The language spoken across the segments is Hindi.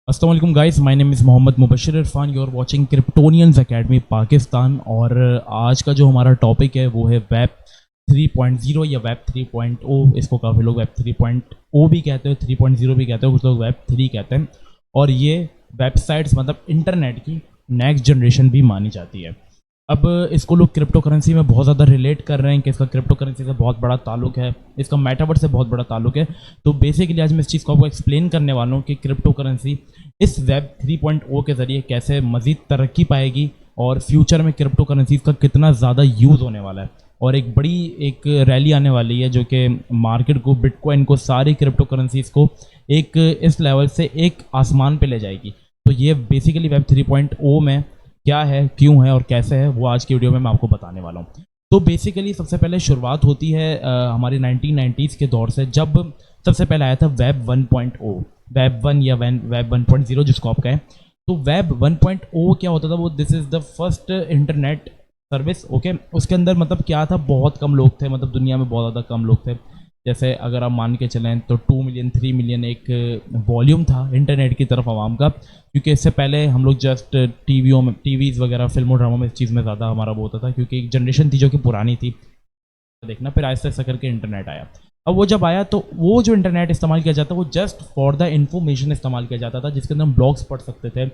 अस्सलाम वालेकुम guys, my name is Mohammad Mubashir Irfan. You are watching Kryptonians academy Pakistan. और आज का जो हमारा टॉपिक है वो है वेब 3.0 या वेब 3.0। इसको काफ़ी लोग वेब 3.0 भी कहते हैं, 3.0 भी कहते हैं, कुछ लोग वेब 3 कहते हैं। और ये वेबसाइट्स मतलब इंटरनेट की नेक्स्ट जनरेशन भी मानी जाती है। अब इसको लोग क्रिप्टो करेंसी में बहुत ज़्यादा रिलेट कर रहे हैं कि इसका क्रिप्टो करेंसी से बहुत बड़ा ताल्लुक है, इसका मेटावर्स से बहुत बड़ा ताल्लुक है। तो बेसिकली आज मैं इस चीज़ को आपको एक्सप्लेन करने वाला हूँ कि क्रिप्टो करेंसी इस वेब 3.0 के ज़रिए कैसे मज़ीद तरक्की पाएगी और फ्यूचर में क्रिप्टो करेंसीज का कितना ज़्यादा यूज़ होने वाला है। और एक बड़ी एक रैली आने वाली है जो कि मार्केट को, बिटकॉइन को, सारी क्रिप्टो करेंसीज को एक इस लेवल से एक आसमान पे ले जाएगी। तो ये बेसिकली वेब 3.0 में क्या है, क्यों है और कैसे है, वो आज की वीडियो में मैं आपको बताने वाला हूँ। तो बेसिकली सबसे पहले शुरुआत होती है हमारी 1990s के दौर से, जब सबसे पहले आया था वेब 1.0, वेब 1 या वेब 1.0 जिसको आप कहें। तो वेब 1.0 क्या होता था, वो this is the first internet service. Okay, उसके अंदर मतलब क्या था, बहुत कम लोग थे, मतलब दुनिया में बहुत ज़्यादा कम लोग थे। जैसे अगर आप मान के चलें तो 2 मिलियन 3 मिलियन एक वॉल्यूम था इंटरनेट की तरफ आवाम का। क्योंकि इससे पहले हम लोग जस्ट टीवीज़ वगैरह, फिल्मों ड्रामों में, इस चीज़ में ज़्यादा हमारा वो होता था, क्योंकि एक जनरेशन थी जो कि पुरानी थी देखना। फिर आहिस्ता आहिस्ता करके इंटरनेट आया। अब वो जब आया तो वो जो इंटरनेट इस्तेमाल किया जाता वो जस्ट फॉर द इन्फॉर्मेशन इस्तेमाल किया जाता था, जिसके अंदर हम ब्लॉग्स पढ़ सकते थे।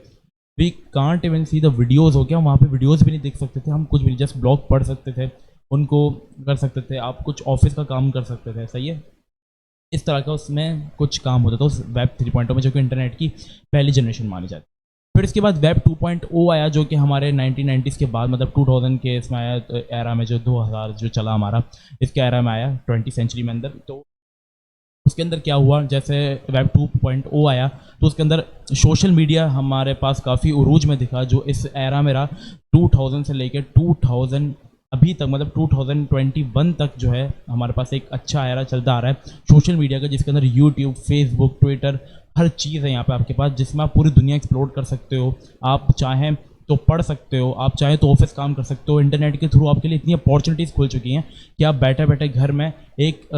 We can't even see the videos. हो गया, वहाँ पे वीडियोज़ भी नहीं देख सकते थे हम, कुछ भी, जस्ट ब्लॉग पढ़ सकते थे, उनको कर सकते थे। आप कुछ ऑफिस का काम कर सकते थे, सही है, इस तरह का उसमें कुछ काम होता था उस वेब 3.0 में, जो कि इंटरनेट की पहली जनरेशन मानी जाती है। फिर इसके बाद वेब 2.0 आया, जो कि हमारे 1990s के बाद, मतलब 2000 के इसमें आया, एरा में, जो 2000 जो चला हमारा, इसके एरा में आया 20वीं सेंचुरी में अंदर। तो उसके अंदर क्या हुआ, जैसे वेब 2.0 आया तो उसके अंदर सोशल मीडिया हमारे पास काफ़ी उरूज में दिखा, जो इस एरा में रहा 2000 से लेकर 2000 अभी तक, मतलब 2021 तक जो है हमारे पास एक अच्छा एरा चलता आ रहा है सोशल मीडिया का, जिसके अंदर यूट्यूब, फेसबुक, ट्विटर, हर चीज़ है यहाँ पे आपके पास, जिसमें आप पूरी दुनिया एक्सप्लोर कर सकते हो। आप चाहें तो पढ़ सकते हो, आप चाहें तो ऑफिस काम कर सकते हो। इंटरनेट के थ्रू आपके लिए इतनी अपॉर्चुनिटीज़ खुल चुकी हैं कि आप बैठे बैठे घर में एक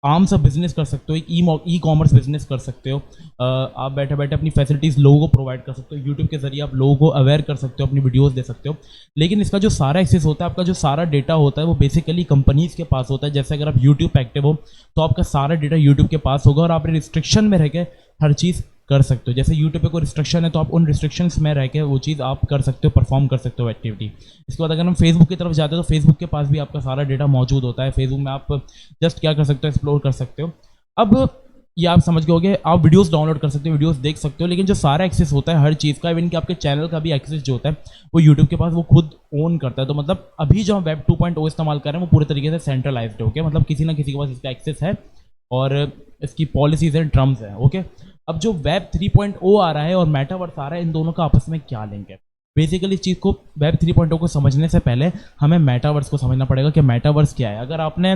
आम सा बिजनेस कर सकते हो, एक ई कॉमर्स बिजनेस कर सकते हो। आप बैठे बैठे अपनी फैसिलिटीज़ लोगों को प्रोवाइड कर सकते हो। यूट्यूब के जरिए आप लोगों को अवेयर कर सकते हो, अपनी वीडियोस दे सकते हो। लेकिन इसका जो सारा एक्सेस होता है, आपका जो सारा डेटा होता है, वो बेसिकली कंपनीज़ के पास होता है। जैसे अगर आप यूट्यूब पे एक्टिव हो तो आपका सारा डेटा यूट्यूब के पास होगा और आप रिस्ट्रिक्शन में रह के हर चीज़ कर सकते हो। जैसे यूट्यूब पे कोई रिस्ट्रिक्शन है तो आप उन रिस्ट्रिक्शंस में रह के वो चीज़ आप कर सकते हो, परफॉर्म कर सकते हो एक्टिविटी। इसके बाद अगर हम फेसबुक की तरफ जाते हैं तो फेसबुक के पास भी आपका सारा डेटा मौजूद होता है। फेसबुक में आप जस्ट क्या कर सकते हो, एक्सप्लोर कर सकते हो। अब ये आप समझ गए होंगे, आप वीडियोस डाउनलोड कर सकते हो, वीडियोस देख सकते हो, लेकिन जो सारा एक्सेस होता है हर चीज़ का, इवन कि आपके चैनल का भी एक्सेस जो होता है वो यूट्यूब के पास वो खुद ओन करता है। तो मतलब अभी जो हम वेब 2.0 इस्तेमाल कर रहे हैं वो पूरे तरीके से सेंट्रलाइज्ड है। ओके, मतलब किसी ना किसी के पास इसका एक्सेस है और इसकी पॉलिसीज हैं, टर्म्स हैं। ओके, अब जो वेब 3.0 आ रहा है और मेटावर्स आ रहा है, इन दोनों का आपस में क्या लिंक है? बेसिकली इस चीज़ को, वेब 3.0 को समझने से पहले हमें मेटावर्स को समझना पड़ेगा कि मेटावर्स क्या है। अगर आपने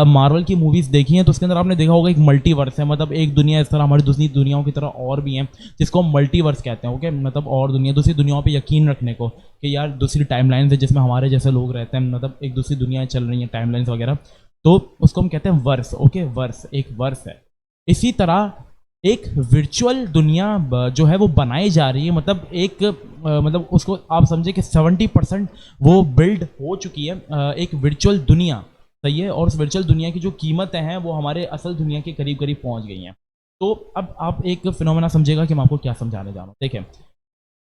मार्वल की मूवीज़ देखी हैं तो उसके अंदर आपने देखा होगा एक मल्टीवर्स है, मतलब एक दुनिया इस तरह हमारी दूसरी दुनियाओं की तरह और भी हैं, जिसको हम मल्टीवर्स कहते हैं। ओके, मतलब और दुनिया, दूसरी दुनियाओं पे यकीन रखने को कि यार दूसरी टाइमलाइंस है जिसमें हमारे जैसे लोग रहते हैं, मतलब एक दूसरी दुनिया चल रही हैं, टाइमलाइंस वगैरह, तो उसको हम कहते हैं वर्स। ओके, वर्स एक वर्स है। इसी तरह एक वर्चुअल दुनिया जो है वो बनाई जा रही है, मतलब एक मतलब उसको आप समझे कि 70% वो बिल्ड हो चुकी है, एक वर्चुअल दुनिया, सही है। और उस वर्चुअल दुनिया की जो कीमतें हैं वो हमारे असल दुनिया के करीब करीब पहुंच गई हैं। तो अब आप एक फिनोमेना समझेगा कि मैं आपको क्या समझाने जा रहा हूँ। देखिए,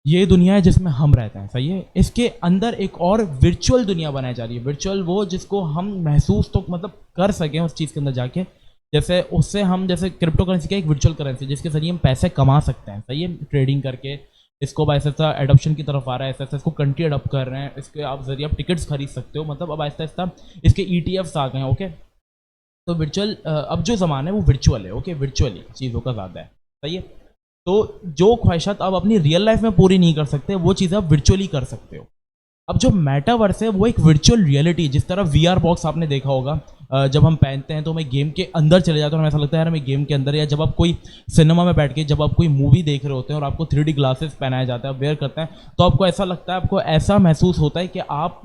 ये दुनिया है जिसमें हम रहते हैं, सही है। इसके अंदर एक और वर्चुअल दुनिया बनाई जा रही है। वर्चुअल वो जिसको हम महसूस तो मतलब कर सकें उस चीज़ के अंदर जाके, जैसे उससे हम, जैसे क्रिप्टो करेंसी का एक वर्चुअल करेंसी जिसके जरिए हम पैसे कमा सकते हैं, सही है, ट्रेडिंग करके। इसको अब ऐसा ऐसा एडॉप्शन की तरफ आ रहा है, ऐसा ऐसा इसको कंट्री अडॉप्ट कर रहे हैं, इसके आप जरिए आप टिकट्स खरीद सकते हो, मतलब अब आहिस्ता आहिस्ता इसके ETFs आ गए हैं। ओके, तो वर्चुअल अब जो ज़माना है वो वर्चुअल है। ओके, वर्चुअली चीज़ों का ज़्यादा है, सही है। तो जो ख्वाहिशात आप अपनी रियल लाइफ में पूरी नहीं कर सकते वो चीज़ आप वर्चुअली कर सकते हो। अब जो मेटावर्स है वो एक वर्चुअल रियलिटी, जिस तरह VR बॉक्स आपने देखा होगा, जब हम पहनते हैं तो हमें गेम के अंदर चले जाते हैं और हमें ऐसा लगता है यार हमें गेम के अंदर, या जब आप कोई सिनेमा में बैठ के जब आप कोई मूवी देख रहे होते हैं और आपको 3D ग्लासेस पहनाया जाता है, आप वेयर करते हैं, तो आपको ऐसा लगता है, आपको ऐसा महसूस होता है कि आप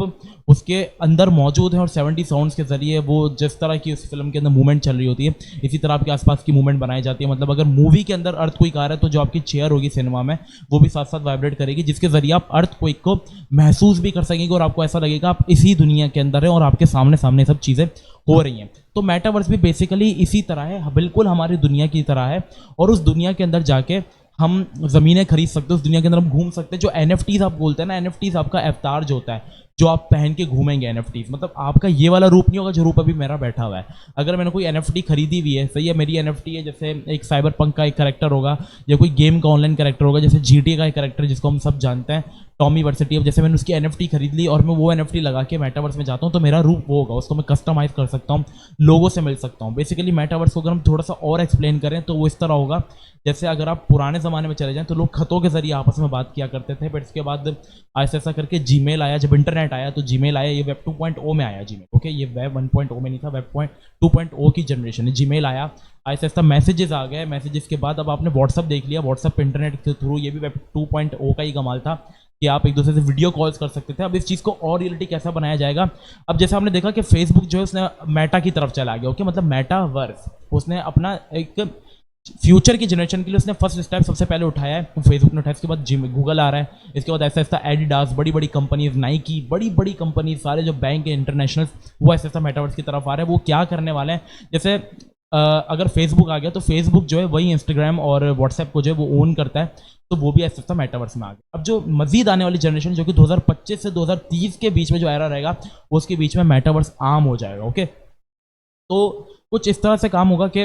उसके अंदर मौजूद हैं और 70 साउंड्स के जरिए वो जिस तरह की उस फिल्म के अंदर मूवमेंट चल रही होती है, इसी तरह आपके आसपास की मूवमेंट बनाई जाती है। मतलब अगर मूवी के अंदर अर्थक्वेक आ रहा है तो जो आपकी चेयर होगी सिनेमा में वो भी साथ साथ वाइब्रेट करेगी, जिसके जरिए आप अर्थक्वेक को महसूस भी कर सकेंगे और आपको ऐसा लगेगा आप इसी दुनिया के अंदर हैं और आपके सामने सामने सब चीज़ें हो रही हैं। तो मेटावर्स भी बेसिकली इसी तरह है, बिल्कुल हमारी दुनिया की तरह है, और उस दुनिया के अंदर जाके हम ज़मीनें खरीद सकते हैं, उस दुनिया के अंदर हम घूम सकते हैं। जो NFTs आप बोलते हैं ना, NFTs आपका अवतार जो होता है, जो आप पहन के घूमेंगे NFTs, मतलब आपका ये वाला रूप नहीं होगा जो रूप अभी मेरा बैठा हुआ है। अगर मैंने कोई NFT खरीदी हुई है, सही है, मेरी NFT है, जैसे एक साइबर पंक का एक कैरेक्टर होगा या कोई गेम का ऑनलाइन कैरेक्टर होगा, जैसे GTA का एक कैरेक्टर जिसको हम सब जानते हैं, टॉमी वर्सिटी। अब जैसे मैंने उसकी NFT खरीद ली और मैं वो NFT लगा के मेटावर्स में जाता हूँ तो मेरा रूप वो होगा, उसको मैं कस्टमाइज़ कर सकता हूँ, लोगों से मिल सकता हूँ। बेसिकली मेटावर्स को अगर हम थोड़ा सा और एक्सप्लेन करें तो वो इस तरह होगा, जैसे अगर आप पुराने ज़माने में चले जाएं तो लोग खतों के जरिए आपस में बात किया करते थे, फिर इसके बाद ऐसा ऐसा करके जीमेल आया, जब इंटरनेट आया तो जीमेल आया, ये वेब 2.0 में आया जीमेल, ओके, ये वेब 1.0 में नहीं था, वेब 2.0 की जनरेशन है। जीमेल आया, ऐसा ऐसा मैसेजेस आ गए, मैसेजेस के बाद अब आपने व्हाट्सअप देख लिया, व्हाट्सअप इंटरनेट के थ्रू, ये भी वेब 2.0 का ही कमाल था कि आप एक दूसरे से वीडियो कॉल्स कर सकते थे। अब इस चीज़ को और रियलिटी कैसा बनाया जाएगा, अब जैसे हमने देखा कि फेसबुक जो है उसने मेटा की तरफ चला गया, ओके, मतलब मेटावर्स, उसने अपना एक फ्यूचर की जनरेशन के लिए उसने फर्स्ट स्टेप सबसे पहले उठाया है, फेसबुक ने उठाया, इसके बाद गूगल आ रहा है, इसके बाद ऐसा ऐसा एडिडास, बड़ी बड़ी कंपनीज, नाइकी, बड़ी बड़ी कंपनी, सारे जो बैंक है इंटरनेशनल, वो ऐसा ऐसा मेटावर्स की तरफ आ रहे हैं। वो क्या करने वाले हैं, जैसे अगर फेसबुक आ गया तो फेसबुक जो है वही इंस्टाग्राम और व्हाट्सएप को जो है वो ओन करता है, तो वो भी ऐसा ऐसा मेटावर्स में आ गया। अब जो मजीद आने वाली जनरेशन जो कि 2025 से 2030 के बीच में जो एरा रहेगा, उसके बीच में मेटावर्स आम हो जाएगा, ओके। तो कुछ इस तरह से काम होगा कि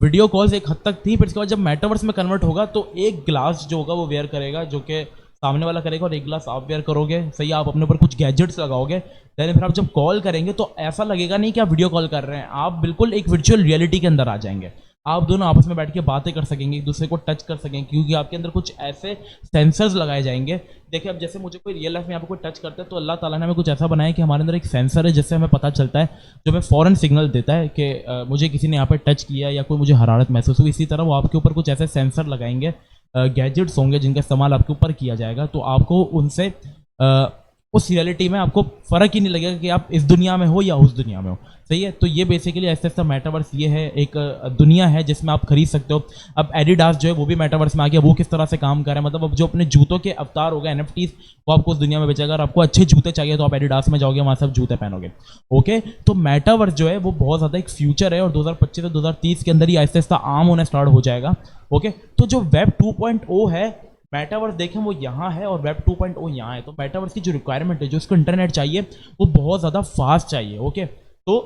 वीडियो कॉल्स एक हद तक थी, फिर इसके बाद जब मेटावर्स में कन्वर्ट होगा तो एक ग्लास जो होगा वो वेयर करेगा, जो कि सामने वाला करेगा, और एक ग्लास आप वेयर करोगे, सही, आप अपने ऊपर कुछ गैजेट्स लगाओगे, देन फिर आप जब कॉल करेंगे तो ऐसा लगेगा नहीं कि आप वीडियो कॉल कर रहे हैं, आप बिल्कुल एक वर्चुअल रियलिटी के अंदर आ जाएंगे। आप दोनों आपस में बैठ के बातें कर सकेंगे, एक दूसरे को टच कर सकेंगे, क्योंकि आपके अंदर कुछ ऐसे सेंसर्स लगाए जाएंगे। देखिए, अब जैसे मुझे कोई रियल लाइफ में यहाँ पे कोई टच करता है तो अल्लाह ताला ने हमें कुछ ऐसा बनाया कि हमारे अंदर एक सेंसर है जिससे हमें पता चलता है, जो हमें फ़ौरन सिग्नल देता है कि मुझे किसी ने यहाँ पे टच किया या कोई मुझे हरारत महसूस हुई। इसी तरह वो आपके ऊपर कुछ ऐसे सेंसर लगाएंगे, गैजेट्स होंगे जिनका इस्तेमाल आपके ऊपर किया जाएगा, तो आपको उनसे उस रियलिटी में आपको फ़र्क ही नहीं लगेगा कि आप इस दुनिया में हो या उस दुनिया में हो, सही है। तो ये बेसिकली ऐसा ऐसा मेटावर्स ये है, एक दुनिया है जिसमें आप खरीद सकते हो। अब एडिडास जो है वो भी मेटावर्स में आ गया, वो किस तरह से काम कर रहा है, मतलब अब जो अपने जूतों के अवतार होगा NFTs, वो आपको उस दुनिया में बेचेगा। अगर आपको अच्छे जूते चाहिए तो आप एडिडास में जाओगे, वहाँ सब जूते पहनोगे, ओके। तो मेटावर्स जो है वो बहुत ज़्यादा एक फ्यूचर है और 2025 से 2030 के अंदर ही ऐसा ऐसा आम होना स्टार्ट हो जाएगा, ओके। तो जो वेब 2.0 है, मेटावर्स देखें वो यहाँ है और वेब 2.0 यहाँ है, तो मेटावर्स की जो रिक्वायरमेंट है, जो उसको इंटरनेट चाहिए वो बहुत ज़्यादा फास्ट चाहिए, ओके। तो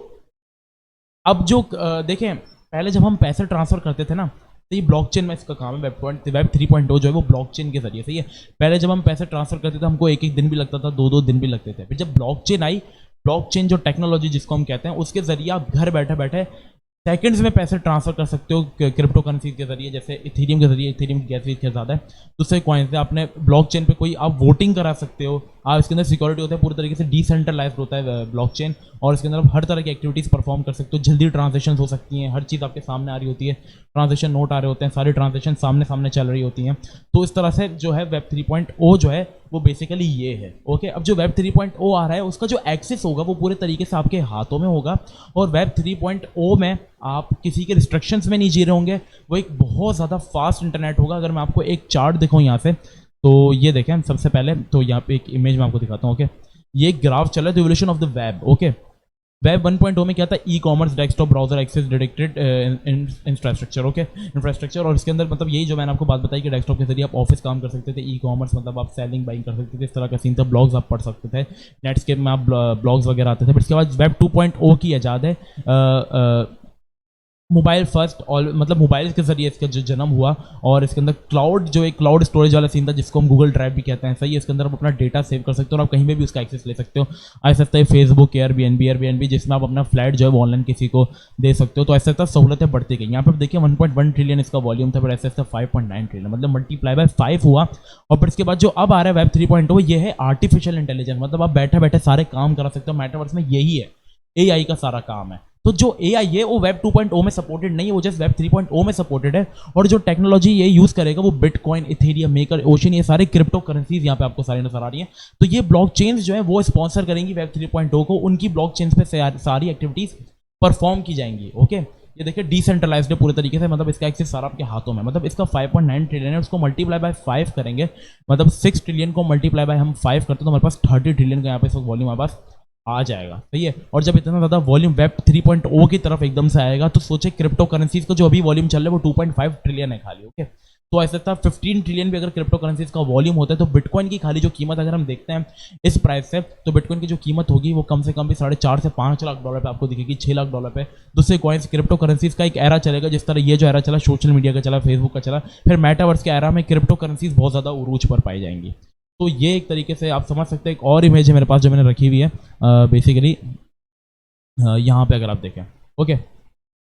अब जो देखें, पहले जब हम पैसे ट्रांसफ़र करते थे ना, तो ये ब्लॉकचेन में इसका काम है, वेब 3.0 जो है वो ब्लॉकचेन के जरिए, सही है। पहले जब हम पैसे ट्रांसफ़र करते थे हमको एक एक दिन भी लगता था, दो दो दिन भी लगते थे। फिर जब ब्लॉकचेन आई, ब्लॉकचेन जो टेक्नोलॉजी जिसको हम कहते हैं, उसके ज़रिए आप घर बैठे बैठे सेकंड्स में पैसे ट्रांसफर कर सकते हो क्रिप्टो करेंसी के जरिए, जैसे इथेरियम के जरिए। इथेरियम की गैस फीस ज़्यादा है, दूसरे कॉइन से आपने ब्लॉकचेन पे कोई आप वोटिंग करा सकते हो, आप इसके अंदर सिक्योरिटी होता है, पूरी तरीके से डिसेंट्रलाइज्ड होता है ब्लॉकचेन, और इसके अंदर आप हर तरह की एक्टिविटीज़ परफॉर्म कर सकते हो, जल्दी ट्रांजेक्शन हो सकती हैं, हर चीज़ आपके सामने आ रही होती है, ट्रांजेक्शन नोट आ रहे होते हैं, सारी ट्रांजेक्शन सामने सामने चल रही होती हैं। तो इस तरह से जो है वेब 3.0 जो है वो बेसिकली ये है, ओके। अब जो वेब 3.0 आ रहा है उसका जो एक्सेस होगा वो पूरे तरीके से आपके हाथों में होगा, और वेब 3.0 में आप किसी के रिस्ट्रिक्शंस में नहीं जी रहे होंगे, वो एक बहुत ज़्यादा फास्ट इंटरनेट होगा। अगर मैं आपको एक चार्ट दिखाऊँ यहाँ से, तो ये देखें सबसे पहले, तो यहाँ पे एक इमेज मैं आपको दिखाता हूँ, ओके। ये ग्राफ चला है, the evolution of the web, okay. Web 1.0 में क्या था, e commerce, desktop, browser access, dedicated infrastructure, okay, infrastructure. और इसके अंदर मतलब यही जो मैंने आपको बात बताई कि डेस्कटॉप के जरिए आप ऑफिस काम कर सकते थे, ई कॉमर्स मतलब आप सेलिंग बाइंग कर सकते थे, इस तरह का सीन था, ब्लॉग्स आप पढ़ सकते थे, नेटस्केप में आप ब्लॉग्स वगैरह आते थे। फिर इसके बाद वेब 2.0 की इजाद है, मोबाइल फर्स्ट, और मतलब मोबाइल के जरिए इसका जो जन्म हुआ, और इसके अंदर क्लाउड जो एक क्लाउड स्टोरेज वाला सीन था जिसको हम गूगल ड्राइव भी कहते हैं, सही है। इसके अंदर आप अपना डेटा सेव कर सकते हो और आप कहीं पे भी उसका एक्सेस ले सकते हो। ऐसा सकता है फेसबुक, एयरबीएनबी, जिसमें आप अपना फ्लैट जो है ऑनलाइन किसी को दे सकते हो। तो ऐसा ऐसा सहूलतें बढ़ती गई। यहाँ पर देखिए 1.1 ट्रिलियन इसका वॉल्यूम था, फिर ऐसा ऐसा 5.9 ट्रिलियन, मतलब मल्टीप्लाई बाय 5 हुआ। और फिर इसके बाद जो अब आ रहा है वेब 3.0, ये है आर्टिफिशियल इंटेलिजेंस, मतलब आप बैठे बैठे सारे काम करा सकते हो। मेटावर्स में यही है AI का सारा काम है। तो जो AI है वो वेब 2.0 में सपोर्टेड नहीं है, वो जस्ट वेब 3.0 में सपोर्टेड है। और जो टेक्नोलॉजी ये यूज़ करेगा वो बिटकॉइन, इथेरियम, मेकर, ओशन, ये सारे क्रिप्टो करेंसीज यहाँ पे आपको सारी नजर आ रही हैं। तो ये ब्लॉकचेन्स जो है वो स्पॉन्सर करेंगी वेब 3.0 को, उनकी ब्लॉकचेन्स पे सारी एक्टिविटीज परफॉर्म की जाएंगी। ओके, ये देखिए डिसेंट्रलाइज्ड है पूरे तरीके से, मतलब इसका एक्सेस सारा आपके हाथों में, मतलब इसका 5.9 ट्रिलियन है, उसको मल्टीप्लाई बाय 5 करेंगे, मतलब 6 ट्रिलियन को मल्टीप्लाई बाय हम 5 करते हैं तो हमारे पास 30 ट्रिलियन का यहाँ पे वॉल्यूम हमारे पास आ जाएगा। सही है। और जब इतना ज़्यादा वॉल्यूम वेब 3.0 की तरफ एकदम से आएगा तो सोचे क्रिप्टो करेंसीज का जो अभी वॉल्यूम चल रहा है वो 2.5 ट्रिलियन है खाली। ओके, तो ऐसा था 15 ट्रिलियन भी अगर क्रिप्टो करेंसीज का वॉल्यूम होता है तो बिटकॉइन की खाली जो कीमत अगर हम देखते हैं इस प्राइस से, तो बिटकॉइन की जो कीमत होगी वो कम से कम भी 4.5 से 5 लाख डॉलर पे आपको दिखेगी, 6 लाख डॉलर पे। दूसरे कॉइन्स क्रिप्टो करेंसीज का एक एरा चलेगा, जिस तरह ये जो एरा चला सोशल मीडिया का चला, फेसबुक का चला, फिर मेटावर्स के एरा में क्रिप्टो करेंसीज बहुत ज़्यादा उरूज पर पाई जाएंगी। तो ये एक तरीके से आप समझ सकते हैं। एक और इमेज है मेरे पास जो मैंने रखी हुई है बेसिकली यहाँ पे अगर आप देखें। ओके,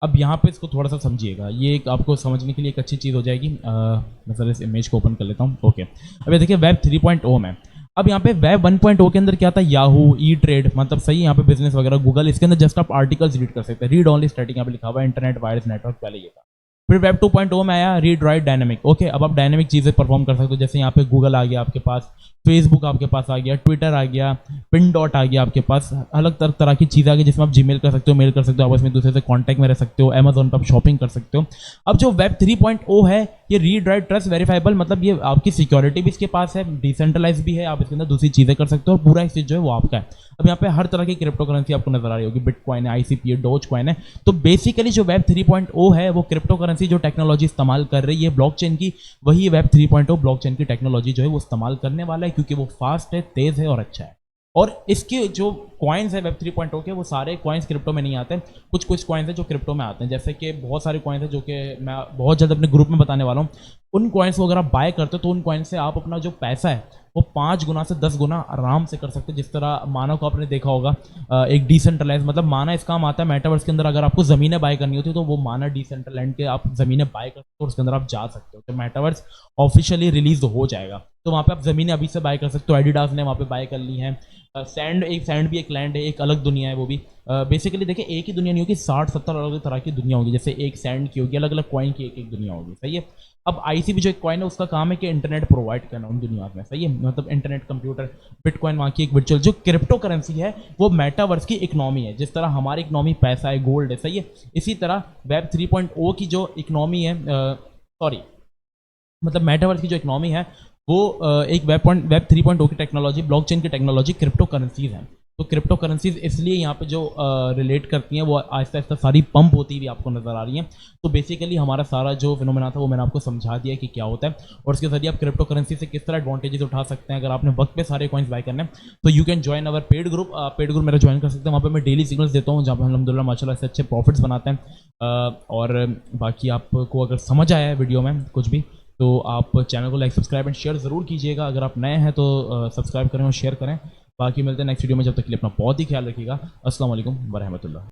अब यहाँ पे इसको थोड़ा सा समझिएगा, ये एक आपको समझने के लिए एक अच्छी चीज़ हो जाएगी। मैं सर इस इमेज को ओपन कर लेता हूँ। ओके, अब ये देखिए वेब 3.0 में, अब यहाँ पे वेब 1.0 के अंदर क्या था, याहू, ई ट्रेड, मतलब सही यहाँ पे बिजनेस वगैरह, गूगल, इसके अंदर जस्ट आप आर्टिकल्स रीड कर सकते हैं, रीड ओनली स्टैटिक यहाँ पे लिखा हुआ है, इंटरनेट वायरस नेटवर्क पहले ये था। फिर वेब 2.0 में आया रीड राइट डायनेमिक। ओके, अब आप डायनेमिक चीज़ें परफॉर्म कर सकते हो, जैसे यहाँ पे गूगल आ गया आपके पास, फेसबुक आपके पास आ गया, ट्विटर आ गया, पिन डॉट आ गया आपके पास, अलग तरह की चीज़ें आ गई जिसमें आप जीमेल कर सकते हो, मेल कर सकते हो, आपस में दूसरे से कांटेक्ट में रह सकते हो, अमेजोन पर आप शॉपिंग कर सकते हो। अब जो वेब 3.0 है ये रीड राइट ट्रस्ट वेरीफाइबल, मतलब ये आपकी सिक्योरिटी भी इसके पास है, डिसेंट्रलाइज भी है, आप इसके अंदर दूसरी चीज़ें कर सकते हो और पूरा एक चीज़ जो है वो आपका है। अब यहाँ पे हर तरह की क्रिप्टो करेंसी आपको नजर आ रही होगी, बिटकॉइन है, ICP है, डोज कॉइन है। तो बेसिकली जो वेब 3.0 है वो क्रिप्टो करेंसी जो टेक्नोलॉजी इस्तेमाल कर रही है ब्लॉकचेन की, वही वेब 3.0 ब्लॉकचेन की टेक्नोलॉजी जो है वो इस्तेमाल करने वाला है, क्योंकि वो फास्ट है, तेज है और अच्छा है। और इसके जो कॉइन्स है वेब 3.0 के, वो सारे कॉइन्स क्रिप्टो में नहीं आते हैं, कुछ कुछ कॉइन्स है जो क्रिप्टो में आते हैं, जैसे कि बहुत सारे कॉइन्स है जो कि मैं बहुत जल्द अपने ग्रुप में बताने वाला हूँ। उन कॉइन्स को अगर आप बाय करते हो तो उन कॉइन्स से आप अपना जो पैसा है वो 5 गुना से 10 गुना आराम से कर सकते हैं। जिस तरह माना को आपने देखा होगा, एक डिसेंट्रलाइज, मतलब माना इस काम आता है मेटावर्स के अंदर, अगर आपको ज़मीनें बाय करनी होती है तो वो माना डिसेंट्रलैंड के आप ज़मीनें बाय कर सकते हो और उसके अंदर आप जा सकते हो। तो मेटावर्स ऑफिशियली रिलीज हो जाएगा तो वहाँ पे आप ज़मीनें अभी से बाय कर सकते हो। एडिडास ने वहाँ पे बाय कर ली हैं। सैंड भी एक लैंड है, एक अलग दुनिया है वो भी। बेसिकली देखिए एक ही दुनिया नहीं होगी, 60-70 अलग अलग तरह की दुनिया होगी, जैसे एक सैंड की होगी, अलग अलग कॉइन की एक एक दुनिया होगी। सही है। अब ICP जो एक कॉइन है उसका काम है कि इंटरनेट प्रोवाइड करना उन दुनिया में। सही है, मतलब इंटरनेट, कंप्यूटर। बिटकॉइन वहाँ की एक वर्चुअल जो क्रिप्टो करेंसी है वो मेटावर्स की इकोनॉमी है, जिस तरह हमारी इकोनॉमी पैसा है, गोल्ड है। सही है, इसी तरह वेब 3.0 की जो इकोनॉमी है, सॉरी मतलब मेटावर्स की जो इकोनॉमी है वो एक वेब 3.0 की टेक्नोलॉजी, ब्लॉकचेन की टेक्नोलॉजी, क्रिप्टो करेंसीज हैं। तो क्रिप्टो करेंसीज इसलिए यहाँ पे जो रिलेट करती हैं वो आहिस्ता आहिस्ता सारी पंप होती हुई आपको नजर आ रही हैं। तो बेसिकली हमारा सारा जो फिनोमेना था वो मैंने आपको समझा दिया कि क्या होता है और उसके जरिए आप क्रिप्टो करेंसी से किस तरह एडवांटेजेस उठा सकते हैं। अगर आपने वक्त पे सारे कॉइन्स बाय करने हैं तो you can join our paid group. Paid group मेरा ज्वाइन कर सकते हैं, वहाँ पे मैं डेली सिग्नल्स देता हूँ जहाँ पे अल्हम्दुलिल्लाह माशाल्लाह से अच्छे प्रॉफिट्स बनाते हैं। और बाकी आपको अगर समझ आया है वीडियो में कुछ भी तो आप चैनल को लाइक, सब्सक्राइब एंड शेयर ज़रूर कीजिएगा। अगर आप नए हैं तो सब्सक्राइब करें और शेयर करें। बाकी मिलते हैं नेक्स्ट वीडियो में, जब तक के लिए अपना बहुत ही ख्याल रखिएगा। अस्सलाम वालेकुम व रहमतुल्लाह।